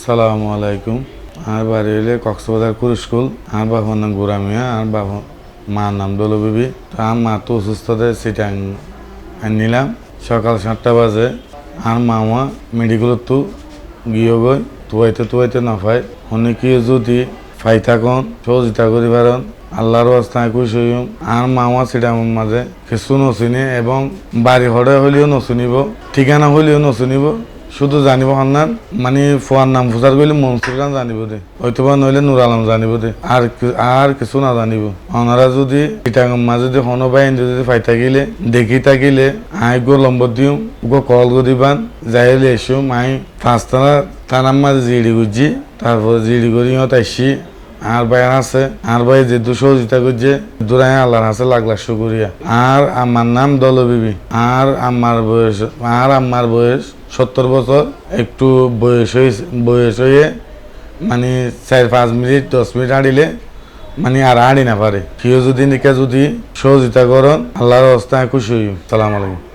আসসালামু আলাইকুম। আমার বাড়ি হইলে কক্সবাজার স্কুল। আমার বাবার নাম গোরা মিয়া, আর বাবা মার নাম দোলো বিবি। তো আমার মা তো অসুস্থতে সিটাং নিলাম সকাল 7টা বাজে। আর মামা মেডিকেল তো গিয়ে গই তুয়াইতে না পাই অনেকে যদি ফাই থাকুন সহযোগিতা করি পারেন আল্লাহর রাস্তায় খুশি হইম। আর মামা সিটাঙের মাঝে কিছু নচিনে এবং বাড়ি হরে হইলেও নচুনিব, ঠিকানা হইলেও নচুনিব, শুধু জানিব সন্ধান মানে ফোয়ার নাম প্রচার করলে মনসুর খান জানিব দে, হয়তো বা নইলে নুর আলম জানিব দে, আর কিছু না জানিব। ওনারা যদি ইটাঙ্গর মাঝে যদি হনো বাই যদি পাই থাকিলে দেখি থাকিলে আই গো লম্বর দিও গো কল করিবান যাইলে এসো মাই পাঁচতলা তার মাঝে জিডি গুজি, তারপর জিডি করি আইসি। আর ভাই আছে আর ভাই যে সহযোগিতা করছে দুরাই আল্লাহর হাসে লাখ লাখ শুকরিয়া। আর আমার নাম দল বিবি। আর আমার বয়স 70 বছর। একটু বয়স হয়ে মানে 4-5 মিনিট 10 মিনিট হাঁটিলে মানে আর হাঁটি না পারে। কেউ যদি নিকা যদি সহযোগিতা করেন আল্লাহর রাস্তায় খুশি হই। সালাম আলাইকুম।